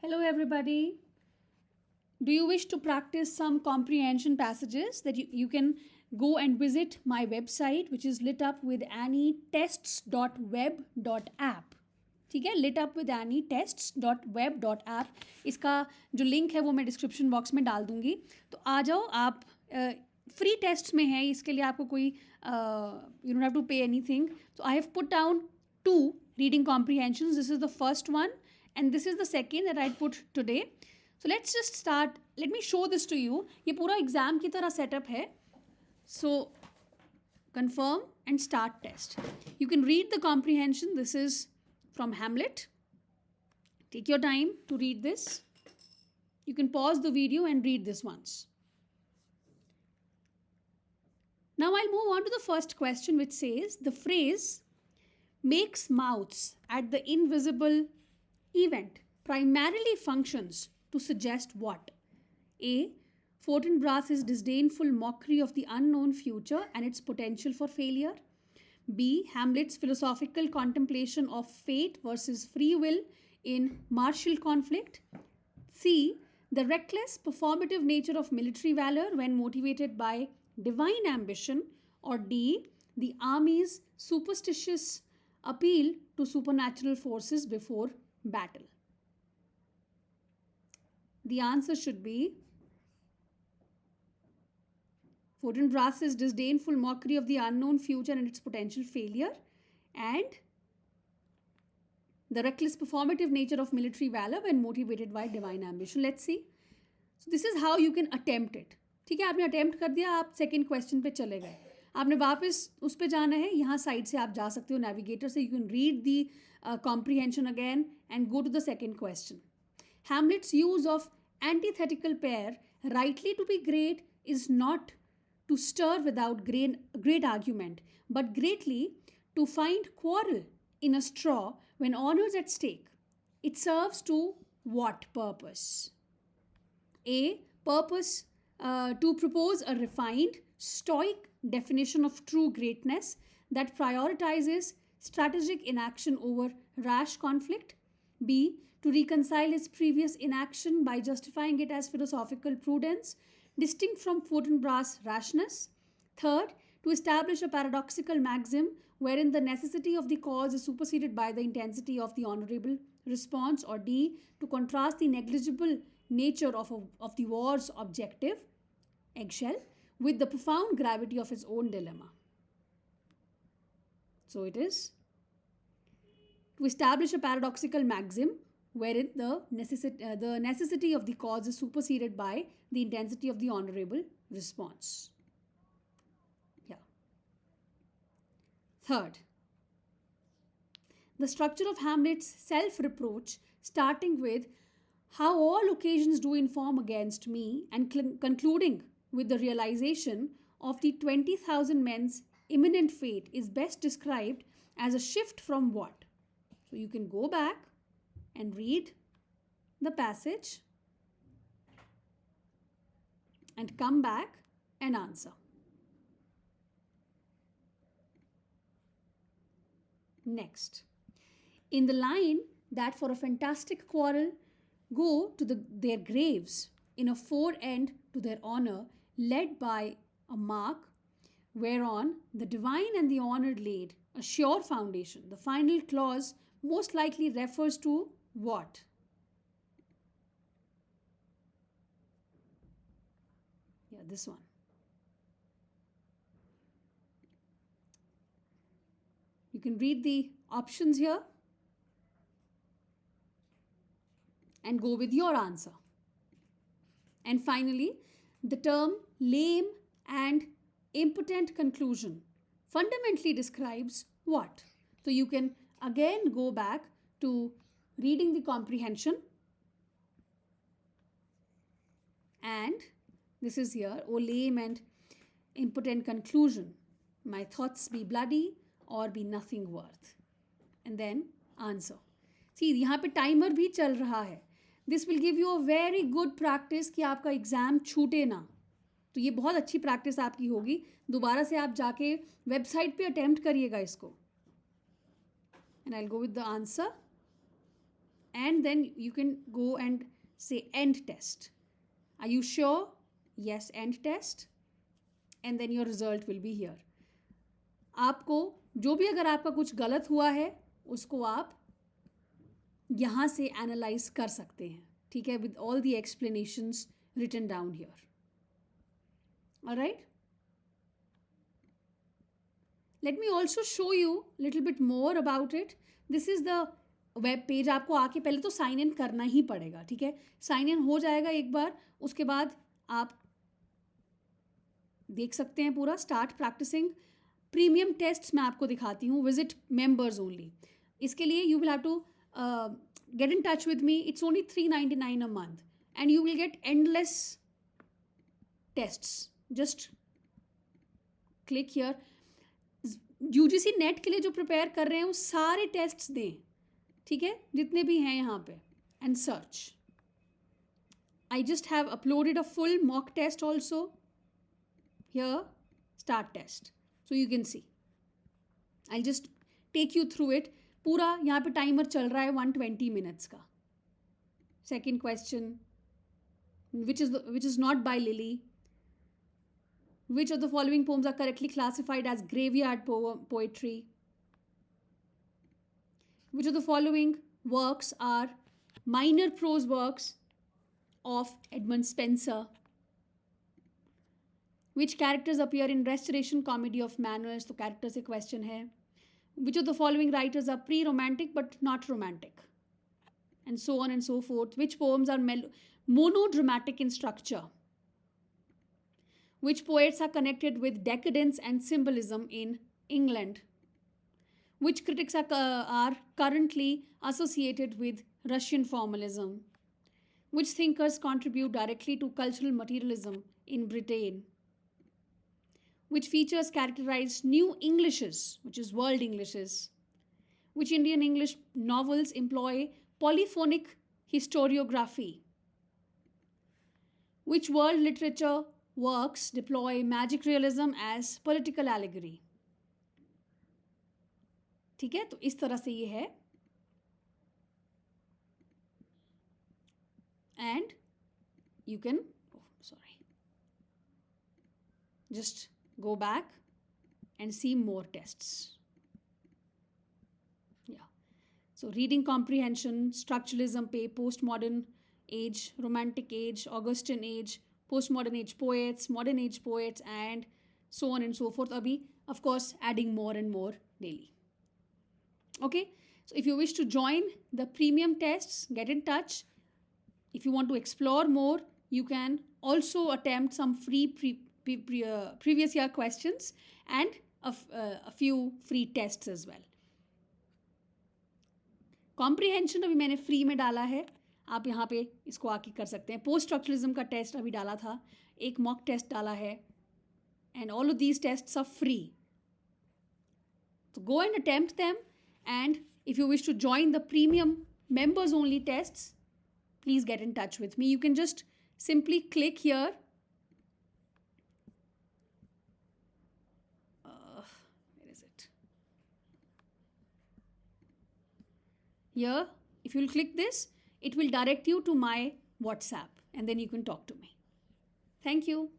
Hello, everybody. Do you wish to practice some comprehension passages that you can go and visit my website, which is litupwithannietests.web.app. ठीक है, litupwithannietests.web.app. इसका जो link है वो मैं description box में डाल दूंगी. तो आ जाओ आप. फ्री टेस्ट में है, इसके लिए आपको कोई you don't have to pay anything. तो I have put down 2 reading comprehensions. This is the first one and this is the second that I put today. So let's just start. Let me show this to you. ये पूरा exam की तरह setup है. So confirm and start test. You can read the comprehension. This is from Hamlet. Take your time to read this. You can pause the video and read this once. Now I'll move on to the first question, which says the phrase makes mouths at the invisible event primarily functions to suggest what? A. Fortinbras' disdainful mockery of the unknown future and its potential for failure. B. Hamlet's philosophical contemplation of fate versus free will in martial conflict. C. The reckless performative nature of military valor when motivated by divine ambition. Or D. The army's superstitious appeal to supernatural forces before battle. The answer should be Fortinbras' disdainful mockery of the unknown future and its potential failure, and the reckless performative nature of military valor when motivated by divine ambition. Let's see. So this is how you can attempt it. ठीक है, आपने attempt कर दिया, आप second question पे चले गए. आपने वापस उस पे जाना है, यहाँ साइड से आप जा सकते हो नेविगेटर से. You can read the comprehension again and go to the second question. Hamlet's use of antithetical pair, rightly to be great, is not to stir without great argument, but greatly to find quarrel in a straw when honour's at stake. It serves to what purpose? A. Purpose to propose a refined, stoic definition of true greatness that prioritizes strategic inaction over rash conflict. B. To reconcile his previous inaction by justifying it as philosophical prudence, distinct from Fortinbras' rashness. Third, to establish a paradoxical maxim wherein the necessity of the cause is superseded by the intensity of the honourable response. Or D. To contrast the negligible nature of the war's objective, eggshell, with the profound gravity of his own dilemma. So it is to establish a paradoxical maxim wherein the necessity of the cause is superseded by the intensity of the honourable response. Yeah. Third, the structure of Hamlet's self-reproach, starting with how all occasions do inform against me and concluding with the realization of the 20,000 men's imminent fate, is best described as a shift from what? So you can go back and read the passage and come back and answer. Next, in the line that for a fantastic quarrel go to their graves in a fore-end to their honour, led by a mark whereon the divine and the honoured laid a sure foundation. The final clause most likely refers to what? Yeah, this one. You can read the options here and go with your answer. And finally, the term lame and impotent conclusion fundamentally describes what? So you can again go back to reading the comprehension, and this is here, O lame and impotent conclusion, my thoughts be bloody or be nothing worth. And then answer. See, यहाँ पे timer भी चल रहा है. This will give you a very good practice कि आपका exam छूटे ना. तो ये बहुत अच्छी प्रैक्टिस आपकी होगी. दोबारा से आप जाके वेबसाइट पे अटेम्प्ट करिएगा इसको. And I'll go with the answer. and then you can go and say end test. Are you sure? Yes, end test. And then your result will be here. आपको जो भी अगर आपका कुछ गलत हुआ है उसको आप यहाँ से एनालाइज कर सकते हैं, ठीक है, with all the explanations written down here. Alright, let me also show you little bit more about it. This is the web page. आपको आके पहले तो साइन इन करना ही पड़ेगा, ठीक है. साइन इन हो जाएगा एक बार, उसके बाद आप देख सकते हैं पूरा. Start practising. प्रीमियम टेस्ट मैं आपको दिखाती हूँ. Visit members only. इसके लिए you will have to get in touch with me. It's only $3.99 a month and you will get endless tests. Just click here. UGC net के लिए जो prepare कर रहे हैं वो सारे टेस्ट्स दें, ठीक है, जितने भी हैं यहाँ पे, and search. I just have uploaded a full mock test also here. Start test, so you can see. I'll just take you through it. पूरा यहाँ पे टाइमर चल रहा है 120 मिनट्स का. Second question, which is not by Lily. Which of the following poems are correctly classified as graveyard poetry. Which of the following works are minor prose works of Edmund Spenser. Which characters appear in restoration comedy of manners. तो character से question है. Which of the following writers are pre-romantic but not romantic? And so on and so forth. Which poems are monodramatic in structure? Which poets are connected with decadence and symbolism in England? Which critics are currently associated with Russian formalism? Which thinkers contribute directly to cultural materialism in Britain? Which features characterize New Englishes, which is world Englishes? Which Indian English novels employ polyphonic historiography? Which world literature works deploy magic realism as political allegory? ठीक है, तो इस तरह से ये है. And you can, just go back and see more tests. Yeah. So reading comprehension, structuralism पे, postmodern age, romantic age, Augustan age, postmodern age poets, modern age poets, and so on and so forth. Abhi, of course, adding more and more daily. Okay. So if you wish to join the premium tests, get in touch. If you want to explore more, you can also attempt some free previous year questions and a few free tests as well. Comprehension अभी मैंने free में डाला है, आप यहाँ पे इसको आके कर सकते हैं. पोस्ट स्ट्रक्चरलिज्म का टेस्ट अभी डाला था, एक मॉक टेस्ट डाला है, and all of these tests are free. तो go and attempt them, and if you wish to join the premium members only tests, please get in touch with me. You can just simply click here. Where is it? Here, if you'll click this, it will direct you to my WhatsApp and then you can talk to me. Thank you.